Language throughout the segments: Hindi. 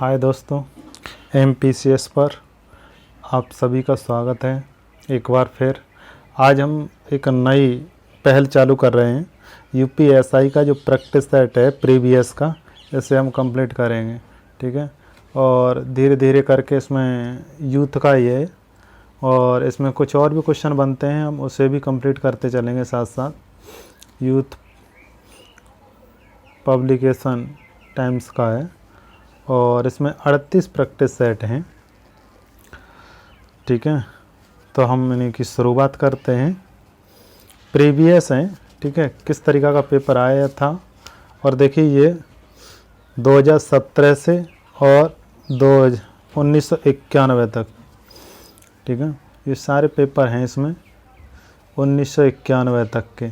हाय दोस्तों, MPCS पर आप सभी का स्वागत है एक बार फिर। आज हम एक नई पहल चालू कर रहे हैं। UPSI का जो प्रैक्टिस सेट है प्रीवियस का, इसे हम कंप्लीट करेंगे, ठीक है। और धीरे धीरे करके इसमें यूथ का ही है और इसमें कुछ और भी क्वेश्चन बनते हैं, हम उसे भी कंप्लीट करते चलेंगे साथ साथ। यूथ पब्लिकेशन टाइम्स का है और इसमें 38 प्रैक्टिस सेट हैं, ठीक है। तो हम इन्हीं की शुरुआत करते हैं। प्रीवियस हैं, ठीक है, किस तरीक़ा का पेपर आया था। और देखिए ये 2017 से और 1991 तक, ठीक है, ये सारे पेपर हैं इसमें 1991 तक के,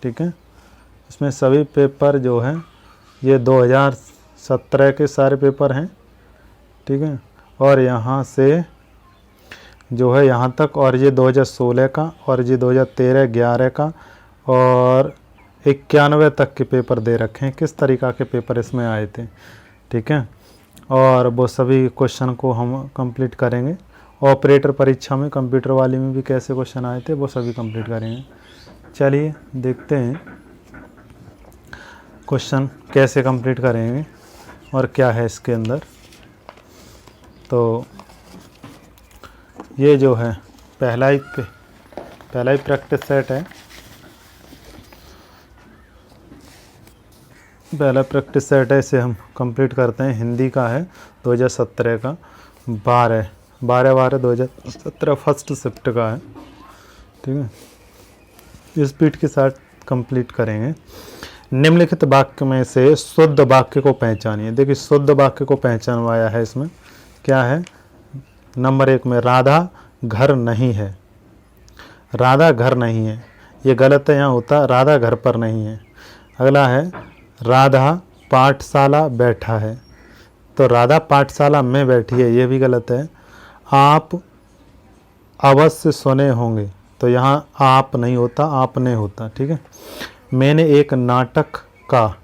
ठीक है। इसमें सभी पेपर जो हैं ये 2017 के सारे पेपर हैं, ठीक है। और यहाँ से जो है यहाँ तक, और ये 2016 का, और ये 2013, 11 का और 91 तक के पेपर दे रखे हैं, किस तरीक़ा के पेपर इसमें आए थे, ठीक है। और वो सभी क्वेश्चन को हम कंप्लीट करेंगे। ऑपरेटर परीक्षा में, कंप्यूटर वाली में भी कैसे क्वेश्चन आए थे वो सभी कंप्लीट करेंगे। चलिए देखते हैं क्वेश्चन कैसे कंप्लीट करेंगे और क्या है इसके अंदर। तो ये जो है पहला ही प्रैक्टिस सेट है। पहला प्रैक्टिस सेट है, इसे हम कंप्लीट करते हैं। हिंदी का है 2017 का, 12/12/2017 फर्स्ट शिफ्ट का है, ठीक है। स्पीड के साथ कंप्लीट करेंगे। निम्नलिखित वाक्य में से शुद्ध वाक्य को पहचानिए। देखिए शुद्ध वाक्य को पहचानवाया है इसमें। क्या है? नंबर 1 में राधा घर नहीं है। राधा घर नहीं है, ये गलत है, यहाँ होता राधा घर पर नहीं है। अगला है राधा पाठशाला बैठा है, तो राधा पाठशाला में बैठी है, ये भी गलत है। आप अवश्य सुने होंगे, तो यहाँ आप नहीं होता, आपने होता, ठीक है। मैंने एक नाटक का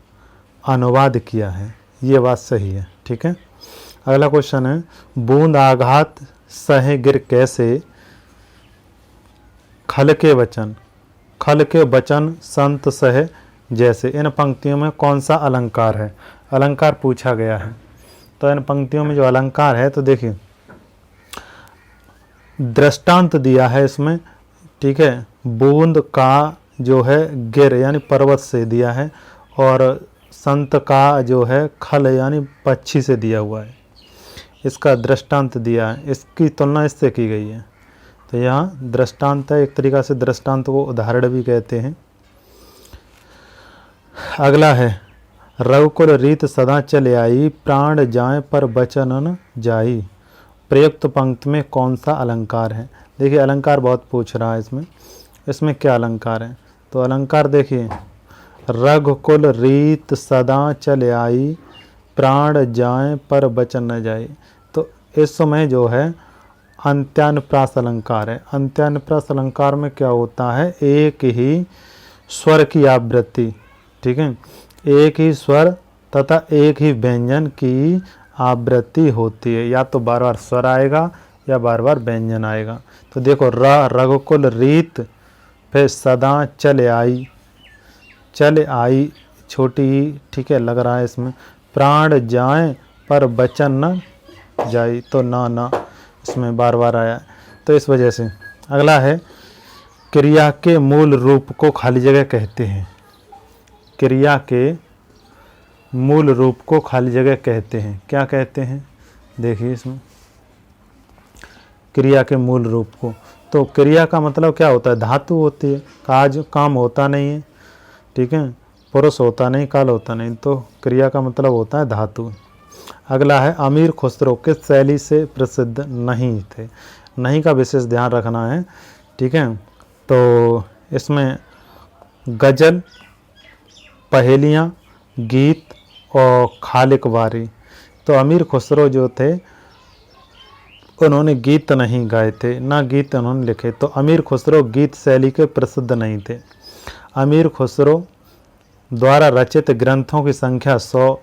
अनुवाद किया है, ये बात सही है, ठीक है। अगला क्वेश्चन है बूंद आघात सहे गिर कैसे। खल के वचन संत सहे जैसे। इन पंक्तियों में कौन सा अलंकार है? अलंकार पूछा गया है। तो इन पंक्तियों में जो अलंकार है, तो देखिए दृष्टांत दिया है इसमें, ठीक है। बूंद का जो है गिर यानी पर्वत से दिया है, और संत का जो है खल यानी पक्षी से दिया हुआ है। इसका दृष्टांत दिया है, इसकी तुलना इससे की गई है। तो यहाँ दृष्टांत है, एक तरीक़ा से दृष्टांत को उदाहरण भी कहते हैं। अगला है रघुकुल रीत सदा चले आई, प्राण जाए पर बचन न जाई। प्रयुक्त पंक्ति में कौन सा अलंकार है? देखिए अलंकार बहुत पूछ रहा है इसमें क्या अलंकार है? तो अलंकार देखिए रघुकुल रीत सदा चले आई, प्राण जाए पर बचन न जाए। तो इस समय जो है अंत्यानुप्रास अलंकार है। अंत्यानुप्रास अलंकार में क्या होता है? एक ही स्वर की आवृत्ति, ठीक है, एक ही स्वर तथा एक ही व्यंजन की आवृत्ति होती है। या तो बार बार स्वर आएगा या बार बार व्यंजन आएगा। तो देखो रघुकुल रीत, फिर सदा चले आई छोटी, ठीक है, लग रहा है इसमें। प्राण जाए पर बचन न जाई, तो ना इसमें बार बार आया, तो इस वजह से। अगला है क्रिया के मूल रूप को खाली जगह कहते हैं। क्रिया के मूल रूप को खाली जगह कहते हैं, क्या कहते हैं? देखिए इसमें क्रिया के मूल रूप को, तो क्रिया का मतलब क्या होता है? धातु होती है, काम होता नहीं है, ठीक है, पुरुष होता नहीं, काल होता नहीं, तो क्रिया का मतलब होता है धातु। अगला है अमीर खुसरो किस शैली से प्रसिद्ध नहीं थे। नहीं का विशेष ध्यान रखना है, ठीक है। तो इसमें गज़ल, पहेलियाँ, गीत और खालिक वारी। तो अमीर खुसरो जो थे उन्होंने गीत नहीं गाए थे, ना गीत उन्होंने लिखे, तो अमीर खुसरो गीत शैली के प्रसिद्ध नहीं थे। अमीर खुसरो द्वारा रचित ग्रंथों की संख्या 100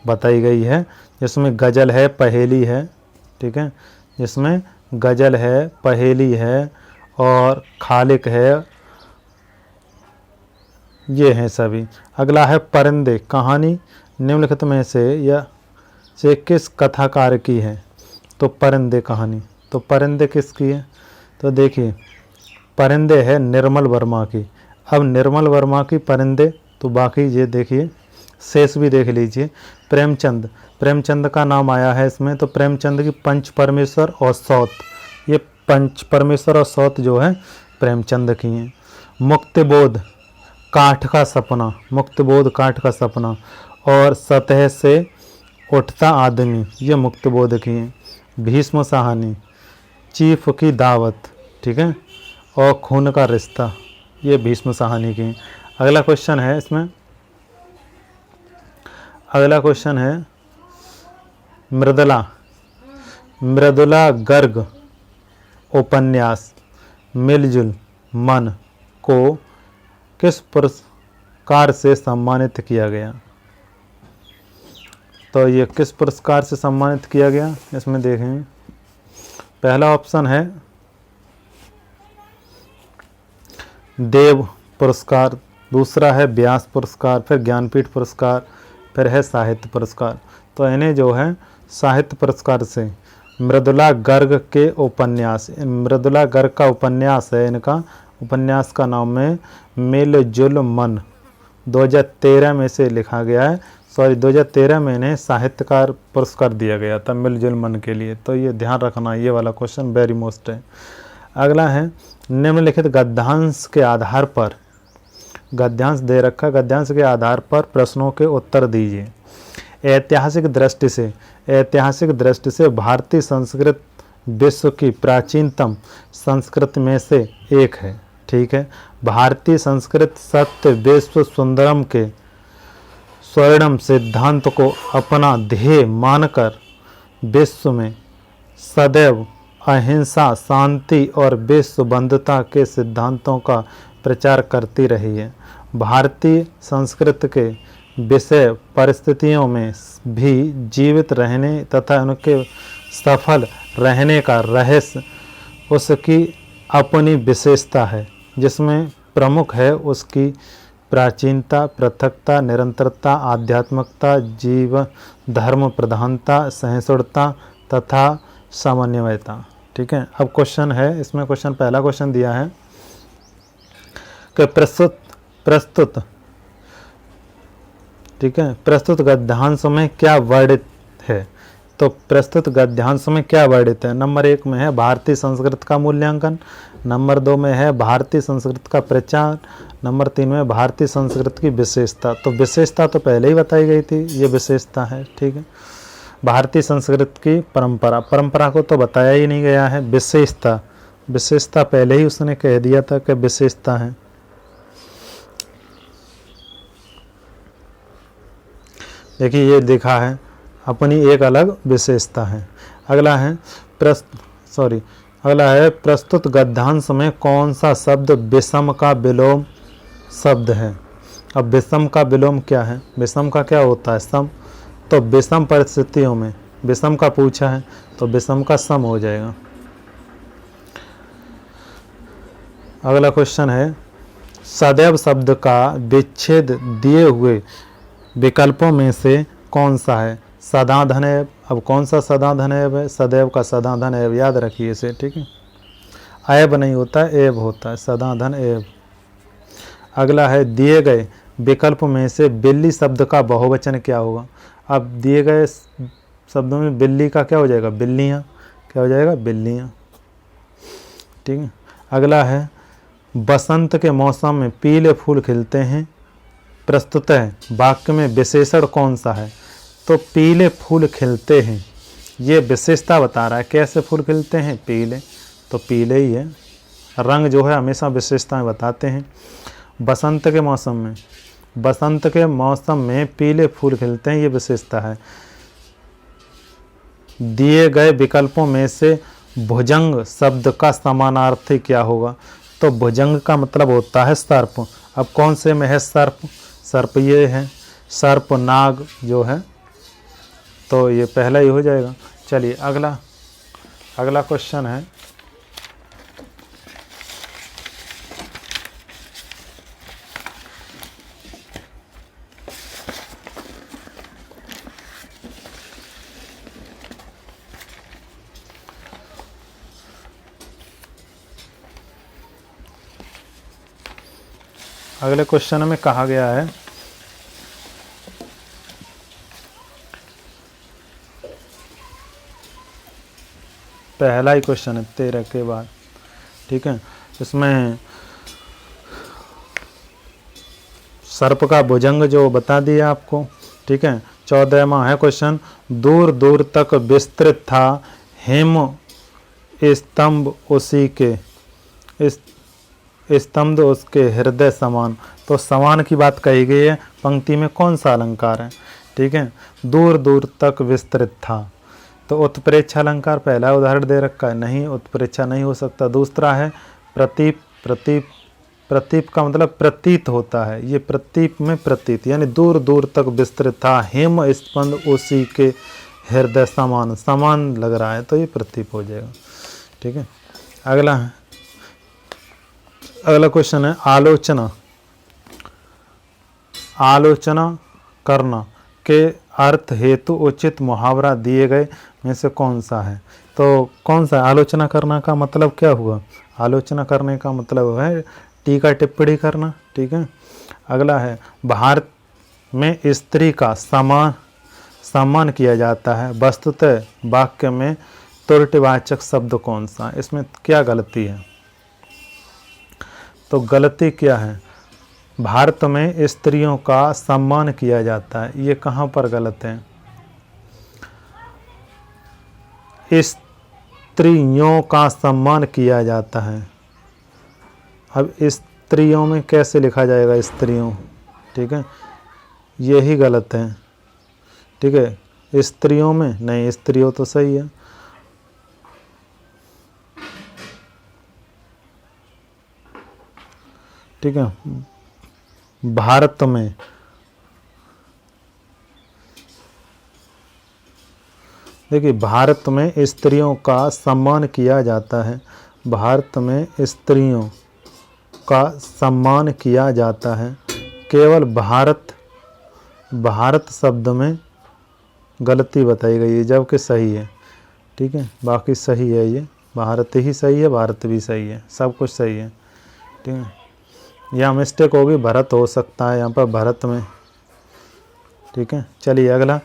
बताई गई है, जिसमें गज़ल है, पहेली है, ठीक है, जिसमें गज़ल है, पहेली है और खालिक है, ये हैं सभी। अगला है परिंदे, कहानी निम्नलिखित में से किस कथाकार की है? तो परिंदे कहानी, तो परिंदे किसकी है? तो देखिए परिंदे है निर्मल वर्मा की। अब निर्मल वर्मा की परिंदे, तो बाकी ये देखिए शेष भी देख लीजिए। प्रेमचंद, प्रेमचंद का नाम आया है इसमें, तो प्रेमचंद की पंच परमेश्वर और सौत, ये पंच परमेश्वर और सौत जो है प्रेमचंद की हैं। मुक्तिबोध, काठ का सपना, मुक्तिबोध काठ का सपना और सतह से उठता आदमी, ये मुक्तिबोध की हैं। भीष्म साहनी, चीफ की दावत, ठीक है, और खून का रिश्ता, ये भीष्म साहनी की हैं। अगला क्वेश्चन है इसमें, अगला क्वेश्चन है मृदुला, मृदुला गर्ग उपन्यास मिलजुल मन को किस पुरस्कार से सम्मानित किया गया? तो ये किस पुरस्कार से सम्मानित किया गया इसमें देखें। पहला ऑप्शन है देव पुरस्कार, दूसरा है व्यास पुरस्कार, फिर ज्ञानपीठ पुरस्कार, फिर है साहित्य पुरस्कार। तो इन्हें जो है साहित्य पुरस्कार से मृदुला गर्ग के उपन्यास, मृदुला गर्ग का उपन्यास है, इनका उपन्यास का नाम है मिलजुल मन, 2013 में से लिखा गया है, 2013 में इन्हें साहित्यकार पुरस्कार दिया गया था मिलजुल मन के लिए। तो ये ध्यान रखना, ये वाला क्वेश्चन वेरी मोस्ट है। अगला है निम्नलिखित गद्यांश के आधार पर, गद्यांश दे रखा, गद्यांश के आधार पर प्रश्नों के उत्तर दीजिए। ऐतिहासिक दृष्टि से भारतीय संस्कृत विश्व की प्राचीनतम संस्कृत में से एक है, ठीक है। भारतीय संस्कृत सत्य विश्व सुंदरम के स्वर्णम सिद्धांत को अपना ध्येय मानकर विश्व में सदैव अहिंसा, शांति और विश्व बंधुता के सिद्धांतों का प्रचार करती रही है। भारतीय संस्कृत के विषय परिस्थितियों में भी जीवित रहने तथा उनके सफल रहने का रहस्य उसकी अपनी विशेषता है, जिसमें प्रमुख है उसकी प्राचीनता, पृथकता, निरंतरता, आध्यात्मिकता, जीवन धर्म प्रधानता, सहिष्णुता तथा समन्वयता, ठीक है। अब क्वेश्चन है इसमें, क्वेश्चन पहला क्वेश्चन दिया है कि प्रस्तुत ठीक है, प्रस्तुत गद्यांश में क्या वर्णित है? तो प्रस्तुत गद्यांश में क्या वर्णित है? नंबर 1 में है भारतीय संस्कृत का मूल्यांकन, नंबर 2 में है भारतीय संस्कृत का प्रचार, नंबर 3 में भारतीय संस्कृत की विशेषता। तो विशेषता तो पहले ही बताई गई थी, ये विशेषता है, ठीक है। भारतीय संस्कृत की परंपरा, परंपरा को तो बताया ही नहीं गया है। विशेषता, विशेषता पहले ही उसने कह दिया था कि विशेषता है। देखिए ये लिखा है अपनी एक अलग विशेषता है। अगला है प्रस्तुत गद्यांश में कौन सा शब्द विषम का विलोम शब्द है? अब विषम का विलोम क्या है? विषम का क्या होता है? सम। तो विषम परिस्थितियों में विषम का पूछा है तो विषम का सम हो जाएगा। अगला क्वेश्चन है सदैव शब्द का विच्छेद दिए हुए विकल्पों में से कौन सा है? सदाधन एव। अब कौन सा सदाधन एव है? सदैव का सदाधन एव, याद रखिए इसे, ठीक है। ऐब नहीं होता है, एव होता है, सदाधन एव। अगला है दिए गए विकल्प में से बिल्ली शब्द का बहुवचन क्या होगा? अब दिए गए शब्दों में बिल्ली का क्या हो जाएगा? बिल्लियाँ। क्या हो जाएगा? बिल्लियाँ, ठीक है। अगला है बसंत के मौसम में पीले फूल खिलते हैं, प्रस्तुतः वाक्य में विशेषण कौन सा है? तो पीले फूल खिलते हैं, ये विशेषता बता रहा है। कैसे फूल खिलते हैं? पीले, तो पीले ही है। रंग जो है हमेशा विशेषताएं बताते हैं। बसंत के मौसम में, बसंत के मौसम में पीले फूल खिलते हैं, ये विशेषता है। दिए गए विकल्पों में से भुजंग शब्द का समानार्थी क्या होगा? तो भुजंग का मतलब होता है सर्प। अब कौन से में है सर्प? सर्प ये है, सर्प नाग जो है तो ये पहला ही हो जाएगा। चलिए अगला क्वेश्चन है, अगले क्वेश्चन में कहा गया है पहला ही क्वेश्चन है 13 के बाद, ठीक है। इसमें सर्प का भुजंग जो बता दिया आपको, ठीक है। 14वां है क्वेश्चन, दूर दूर तक विस्तृत था हेम स्तंभ उसी के, इस स्तंभ उसके हृदय समान। तो समान की बात कही गई है, पंक्ति में कौन सा अलंकार है, ठीक है। दूर दूर तक विस्तृत था, तो उत्प्रेक्षा अलंकार पहला उदाहरण दे रखा है, नहीं उत्प्रेक्षा नहीं हो सकता। दूसरा है प्रतीप, प्रतीप का मतलब प्रतीत होता है, ये प्रतीप में प्रतीत, यानी दूर दूर तक विस्तृत था हेम स्पंद उसी के हृदय समान, समान लग रहा है तो ये प्रतीप हो जाएगा, ठीक है। अगला क्वेश्चन है आलोचना करना के अर्थ हेतु उचित मुहावरा दिए गए में से कौन सा है। तो कौन सा आलोचना करना का मतलब क्या हुआ, आलोचना करने का मतलब है टीका टिप्पणी करना, ठीक है। अगला है भारत में स्त्री का सम्मान किया जाता है, वस्तुतः वाक्य में त्रुटिवाचक शब्द कौन सा, इसमें क्या गलती है। तो गलती क्या है, भारत में स्त्रियों का सम्मान किया जाता है, ये कहाँ पर गलत है। स्त्रियों का सम्मान किया जाता है, अब स्त्रियों में कैसे लिखा जाएगा स्त्रियों, ठीक है, यही गलत है, ठीक है। स्त्रियों में नहीं, स्त्रियों तो सही है। ठीक है, भारत में देखिए, भारत में स्त्रियों का सम्मान किया जाता है, भारत में स्त्रियों का सम्मान किया जाता है, केवल भारत शब्द में गलती बताई गई है, जबकि सही है, ठीक है। बाकी सही है, ये भारत ही सही है, भारत भी सही है, सब कुछ सही है, ठीक है। यहाँ मिस्टेक होगी, भरत हो सकता है यहाँ पर भरत में, ठीक है। चलिए अगला,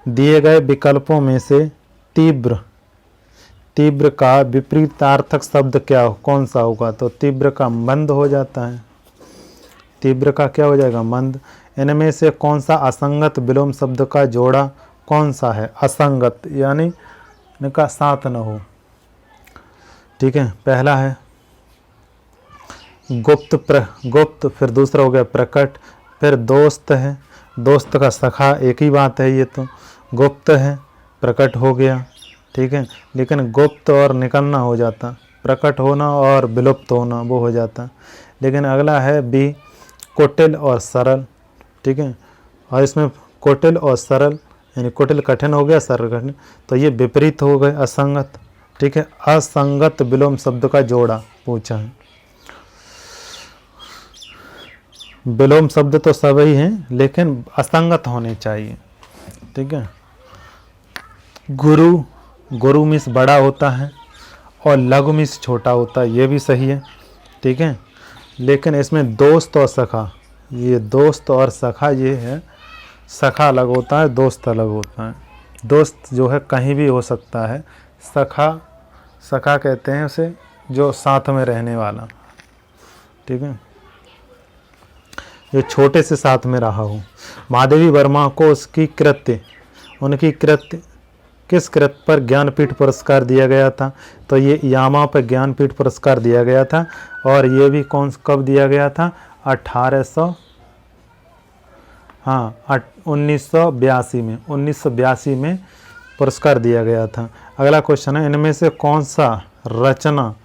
दिए गए विकल्पों में से तीव्र का विपरीतार्थक शब्द क्या कौन सा होगा। तो तीव्र का मंद हो जाता है, तीव्र का क्या हो जाएगा, मंद। इनमें से कौन सा असंगत विलोम शब्द का जोड़ा कौन सा है, असंगत यानी इनका साथ न हो, ठीक है। पहला है गुप्त, फिर दूसरा हो गया प्रकट, फिर दोस्त है, दोस्त का सखा एक ही बात है, ये तो गुप्त है प्रकट हो गया, ठीक है। लेकिन गुप्त और निकलना हो जाता, प्रकट होना और विलुप्त होना वो हो जाता। लेकिन अगला है बी, कुटिल और सरल, ठीक है। और इसमें कुटिल और सरल यानी कुटिल कठिन हो गया, सरल कठिन, तो ये विपरीत हो गए, असंगत, ठीक है। असंगत विलोम शब्द का जोड़ा पूछा है। विलोम शब्द तो सभी हैं लेकिन असंगत होने चाहिए, ठीक है। गुरु मिस बड़ा होता है और लघु मिस छोटा होता है, ये भी सही है, ठीक है। लेकिन इसमें दोस्त और सखा, ये दोस्त और सखा ये है, सखा अलग होता है, दोस्त अलग होता है। दोस्त जो है कहीं भी हो सकता है, सखा कहते हैं उसे जो साथ में रहने वाला, ठीक है, जो छोटे से साथ में रहा हो। महादेवी वर्मा को उनकी कृत्य किस कृत्य पर ज्ञानपीठ पुरस्कार दिया गया था। तो ये यामा पर ज्ञानपीठ पुरस्कार दिया गया था, और ये भी कब दिया गया था, 1982 में पुरस्कार दिया गया था। अगला क्वेश्चन है, इनमें से कौन सा रचना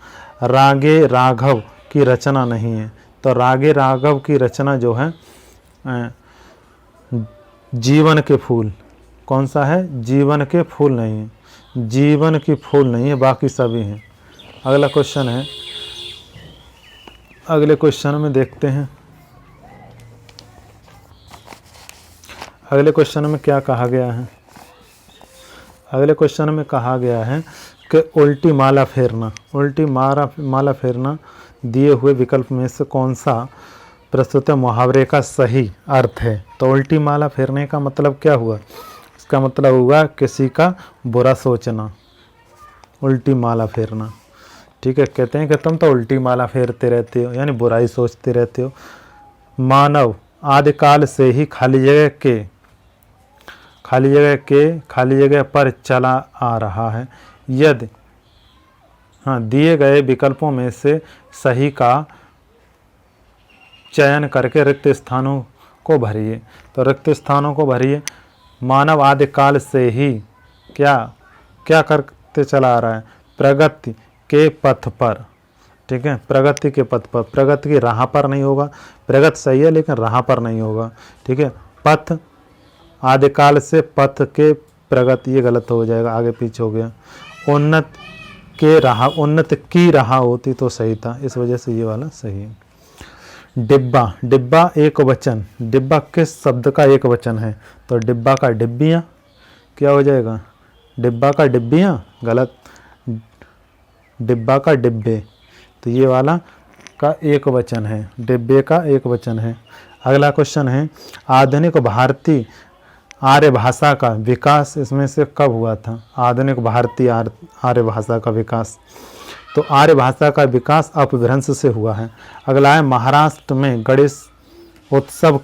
रागे राघव की रचना नहीं है। तो रागे राघव की रचना जो है जीवन के फूल, कौन सा है? जीवन के फूल नहीं है, जीवन की फूल नहीं है, बाकी सभी हैं। अगला क्वेश्चन है, अगले क्वेश्चन में देखते हैं। अगले क्वेश्चन में क्या कहा गया है? अगले क्वेश्चन में कहा गया है कि उल्टी माला फेरना, उल्टी माला फेरना दिए हुए विकल्प में से कौन सा प्रस्तुत मुहावरे का सही अर्थ है? तो उल्टी माला फेरने का मतलब क्या हुआ? इसका मतलब हुआ किसी का बुरा सोचना, उल्टी माला फेरना। ठीक है, कहते हैं कि तुम तो उल्टी माला फेरते रहते हो, यानी बुराई सोचते रहते हो। मानव आदिकाल से ही खाली जगह पर चला आ रहा है। यदि दिए गए विकल्पों में से सही का चयन करके रिक्त स्थानों को भरिए। तो रिक्त स्थानों को भरिए। मानव आदिकाल से ही क्या करते चला आ रहा है? प्रगति के पथ पर। ठीक है, प्रगति के पथ पर, प्रगति की राह पर नहीं होगा, प्रगति सही है लेकिन राह पर नहीं होगा। ठीक है, पथ आदिकाल से पथ के प्रगति, ये गलत हो जाएगा, आगे पीछे हो गया। उन्नत की राह होती तो सही था, इस वजह से ये वाला सही है। डिब्बा एक वचन, डिब्बा किस शब्द का एक वचन है? तो डिब्बा का डिब्बियाँ, क्या हो जाएगा? डिब्बा का डिब्बियाँ, गलत, डिब्बा का डिब्बे, तो ये वाला का एक वचन है, डिब्बे का एक वचन है। अगला क्वेश्चन है, आधुनिक भारतीय आर्य भाषा का विकास इसमें से कब हुआ था? आधुनिक भारतीय आर्य भाषा का विकास, तो आर्य भाषा का विकास अपभ्रंश से हुआ है। अगला है, महाराष्ट्र में गणेश उत्सव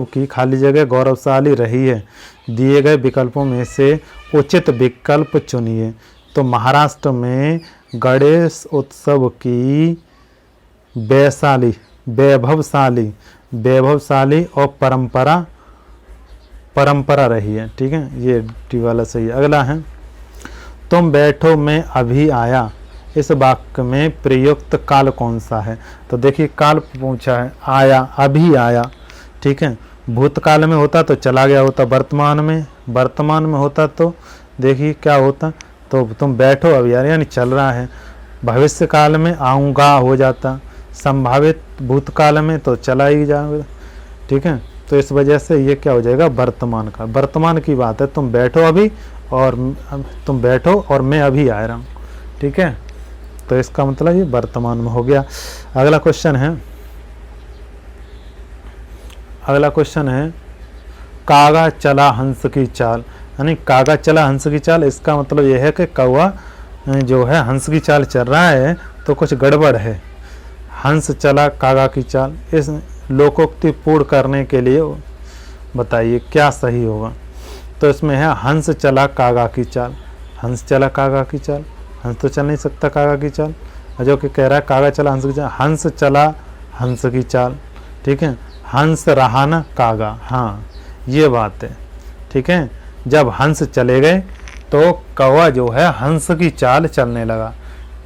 की खाली जगह गौरवशाली रही है। दिए गए विकल्पों में से उचित विकल्प चुनिए। तो महाराष्ट्र में गणेश उत्सव की वैभवशाली और परंपरा रही है। ठीक है, ये टी वाला सही है। अगला है, तुम बैठो मैं अभी आया, इस वाक्य में प्रयुक्त काल कौन सा है? तो देखिए, काल पूछा है, आया, अभी आया। ठीक है, भूतकाल में होता तो चला गया होता, वर्तमान में होता तो देखिए क्या होता? तो तुम बैठो अभी आ, यानी चल रहा है। भविष्य काल में आऊँगा हो जाता, संभावित भूतकाल में तो चला ही जाएगा। ठीक है, तो इस वजह से ये क्या हो जाएगा? वर्तमान की बात है। तुम बैठो अभी, और तुम बैठो और मैं अभी आ रहा हूँ। ठीक है, तो इसका मतलब ये वर्तमान में हो गया। अगला क्वेश्चन है, कागा चला हंस की चाल, यानी कागा चला हंस की चाल, इसका मतलब यह है कि कौवा जो है हंस की चाल चल रहा है तो कुछ गड़बड़ है। हंस चला कागा की चाल, इस लोकोक्ति पूर्ण करने के लिए बताइए क्या सही होगा? तो इसमें है, हंस चला कागा की चाल। हंस चला कागा की चाल, हंस तो चल नहीं सकता कागा की चाल, जो कि कह रहा है कागा चला हंस की चाल। हंस चला हंस की चाल, ठीक है, हंस रहा ना कागा, हाँ ये बात है। ठीक है, जब हंस चले गए तो कौवा जो है हंस की चाल चलने लगा।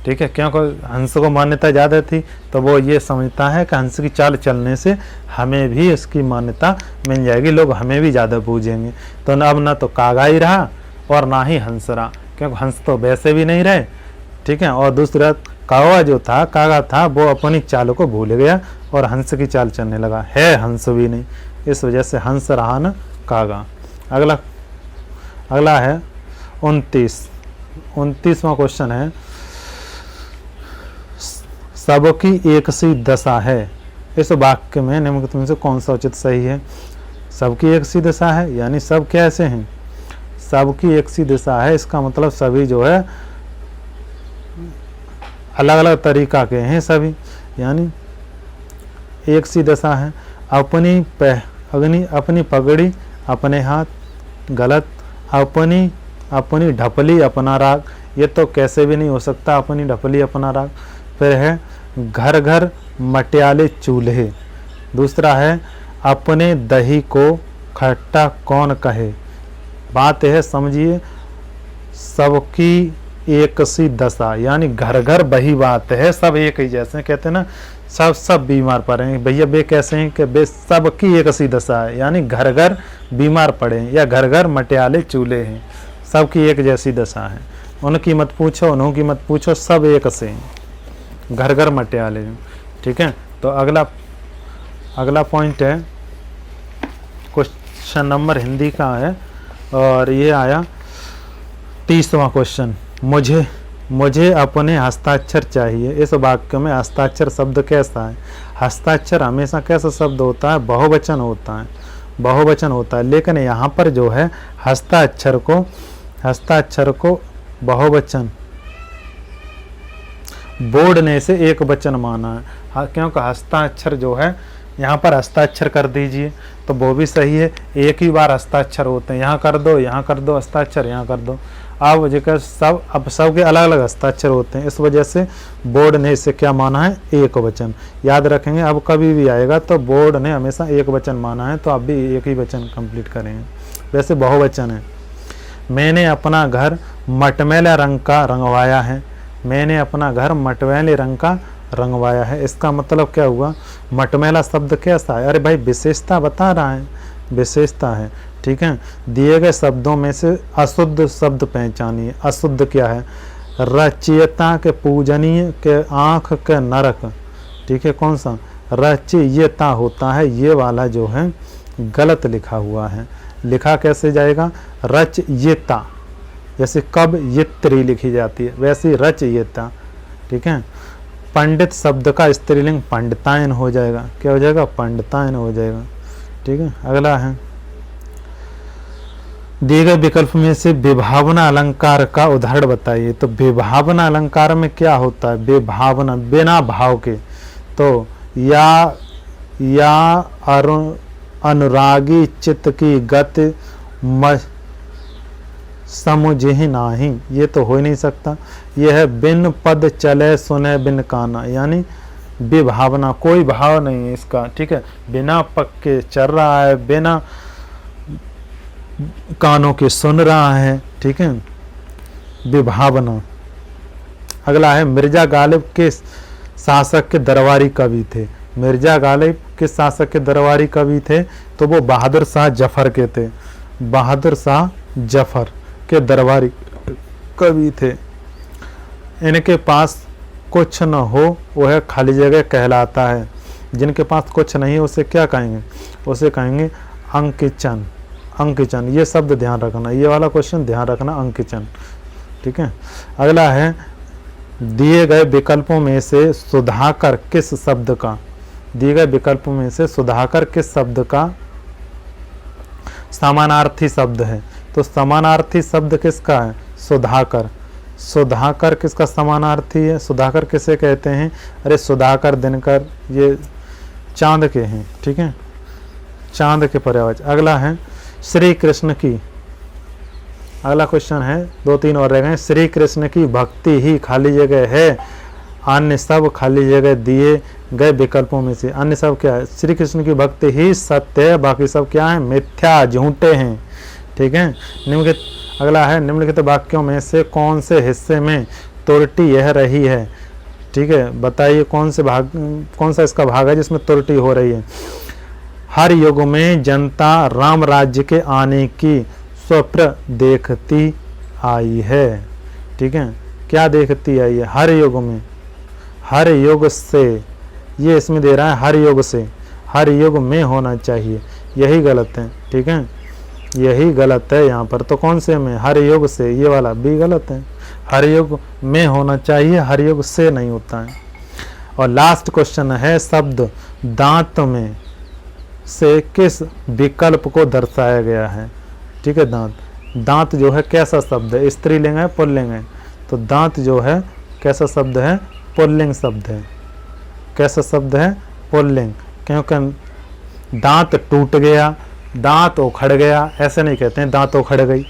ठीक है, क्योंकि हंस को मान्यता ज़्यादा थी तो वो ये समझता है कि हंस की चाल चलने से हमें भी इसकी मान्यता मिल जाएगी, लोग हमें भी ज़्यादा पूजेंगे। तो अब ना तो कागा ही रहा और ना ही हंस रहा, क्योंकि हंस तो वैसे भी नहीं रहे। ठीक है, और दूसरा कौवा जो था, कागा था, वो अपनी चाल को भूल गया और हंस की चाल चलने लगा, है हंस भी नहीं, इस वजह से हंस रहा न कागा। अगला है 29वां क्वेश्चन है, सबकी एक सी दशा है, इस वाक्य में निम्नलिखित में से कौन सा उचित सही है? सबकी एक सी दशा है यानी सब कैसे हैं? सबकी एक सी दशा है, इसका मतलब सभी जो है अलग अलग तरीका के हैं सभी, यानी एक सी दशा है। अपनी पगड़ी अपने हाथ, गलत। अपनी ढपली अपना राग, ये तो कैसे भी नहीं हो सकता, अपनी ढपली अपना राग। फिर है घर घर मटियाले चूल्हे। दूसरा है अपने दही को खट्टा कौन कहे। बात है समझिए, सबकी एक सी दशा यानी घर घर वही बात है, सब एक ही जैसे कहते हैं ना, सब बीमार पड़े हैं। भैया वे कैसे हैं कि वे सबकी एक सी दशा है, यानी घर घर बीमार पड़े हैं या घर घर मटियाले चूल्हे हैं, सबकी एक जैसी दशा है। उनकी मत पूछो, उन्हों मत पूछो, सब एक से हैं, घर घर मटियाले हैं। ठीक है, तो अगला पॉइंट है, क्वेश्चन नंबर हिंदी का है और ये आया 30वां क्वेश्चन। मुझे अपने हस्ताक्षर चाहिए। इस वाक्य में हस्ताक्षर शब्द कैसा है? हस्ताक्षर हमेशा कैसा शब्द होता है? बहुवचन होता है, बहुवचन होता है। लेकिन यहाँ पर जो है हस्ताक्षर को बहुवचन बोर्ड ने से एक वचन माना है, क्योंकि हस्ताक्षर जो है यहाँ पर हस्ताक्षर कर दीजिए तो वो भी सही है, एक ही बार हस्ताक्षर होते हैं, यहाँ कर दो हस्ताक्षर, यहाँ कर दो। अब जेकर अब सबके अलग अलग हस्ताक्षर होते हैं, इस वजह से बोर्ड ने इसे क्या माना है? एक वचन। याद रखेंगे, अब कभी भी आएगा तो बोर्ड ने हमेशा एक वचन माना है, तो आप भी एक ही वचन कंप्लीट करेंगे। वैसे बहुवचन है। मैंने अपना घर मटमैला रंग का रंगवाया है। मैंने अपना घर मटमैले रंग का रंगवाया है, इसका मतलब क्या हुआ? मटमैला शब्द कैसा है? अरे भाई विशेषता बता रहा है, विशेषता है। ठीक है, दिए गए शब्दों में से अशुद्ध शब्द पहचानिए। अशुद्ध क्या है? रचयिता के पूजनीय के आँख के नरक। ठीक है, कौन सा? रचयिता होता है, ये वाला जो है गलत लिखा हुआ है। लिखा कैसे जाएगा? रचयिता, जैसे कब यित्री लिखी जाती है वैसे रचयिता। ठीक है, पंडित शब्द का स्त्रीलिंग पंडितायन हो जाएगा। क्या हो जाएगा? पंडितायन हो जाएगा। ठीक है, अगला है, दिए गए विकल्प में से विभावना अलंकार का उदाहरण बताइए। तो विभावना अलंकार में क्या होता है? विभावना बिना भाव के, तो या अनुरागी चित्त की गति समुझहि नाही, ये तो हो ही नहीं सकता। यह है बिन पद चले सुने बिन काना, यानी विभावना, कोई भाव नहीं है इसका। ठीक है, बिना पग के चल रहा है, बिना कानों के सुन रहा है। ठीक है, विभावना। अगला है, मिर्जा गालिब के शासक के दरबारी कवि थे। मिर्जा गालिब के शासक के दरबारी कवि थे तो वो बहादुर शाह जफर के थे। बहादुर शाह जफर के दरबारी कवि थे। इनके पास कुछ न हो वह खाली जगह कहलाता है। जिनके पास कुछ नहीं है उसे क्या कहेंगे? उसे कहेंगे अंकिचन। अंकिचन, ये शब्द ध्यान रखना, ये वाला क्वेश्चन ध्यान रखना, अंकिचन। ठीक है, अगला है, दिए गए विकल्पों में से सुधाकर किस शब्द का, दिए गए विकल्पों में से सुधाकर किस शब्द का समानार्थी शब्द है? तो समानार्थी शब्द किसका है? सुधाकर। सुधाकर किसका समानार्थी है? सुधाकर किसे कहते हैं? अरे सुधाकर, दिनकर, ये चांद के हैं। ठीक है, चांद के पर्यायवाची। अगला है, श्री कृष्ण की, अगला क्वेश्चन है, 2-3 और रह गए। श्री कृष्ण की भक्ति ही खाली जगह है, अन्य सब खाली जगह दिए गए विकल्पों में से। अन्य सब क्या है? श्री कृष्ण की भक्ति ही सत्य है, बाकी सब क्या है? मिथ्या, झूठे हैं। ठीक है, निम्नलिखित, अगला है, निम्नलिखित वाक्यों में से कौन से हिस्से में त्रुटि यह रही है? ठीक है, बताइए कौन सा इसका भाग है जिसमें त्रुटि हो रही है? हर युग में जनता राम राज्य के आने की स्वप्न देखती आई है। ठीक है, क्या देखती आई है? हर युग में, हर युग से, ये इसमें दे रहा है हर युग से, हर युग में होना चाहिए, यही गलत है। ठीक है, यही गलत है यहाँ पर। तो कौन से में? हर युग से, ये वाला भी गलत है। हर युग में होना चाहिए, हर युग से नहीं होता है। और लास्ट क्वेश्चन है, शब्द दांत में से किस विकल्प को दर्शाया गया है? ठीक है, दांत, दांत जो है कैसा शब्द है? स्त्रीलिंग है, पुल्लिंग है? तो दांत जो है कैसा शब्द है? पुल्लिंग शब्द है। कैसा शब्द है? पुल्लिंग, क्योंकि दांत टूट गया, दांत उखड़ गया, ऐसे नहीं कहते हैं दांत उखड़ गई।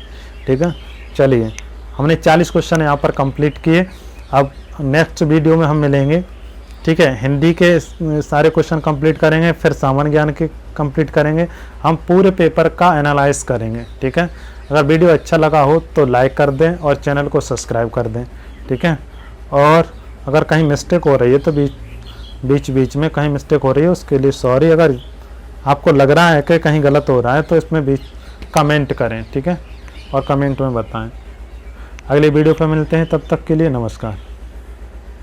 ठीक है, चलिए हमने 40 क्वेश्चन यहाँ पर कंप्लीट किए। अब नेक्स्ट वीडियो में हम मिलेंगे। ठीक है, हिंदी के सारे क्वेश्चन कंप्लीट करेंगे, फिर सामान्य ज्ञान के कंप्लीट करेंगे, हम पूरे पेपर का एनालाइज करेंगे। ठीक है, अगर वीडियो अच्छा लगा हो तो लाइक कर दें और चैनल को सब्सक्राइब कर दें। ठीक है, और अगर कहीं मिस्टेक हो रही है तो भी बीच बीच में कहीं मिस्टेक हो रही है उसके लिए सॉरी। अगर आपको लग रहा है कि कहीं गलत हो रहा है तो इसमें भी कमेंट करें, ठीक है, और कमेंट में बताएं। अगली वीडियो पर मिलते हैं, तब तक के लिए नमस्कार।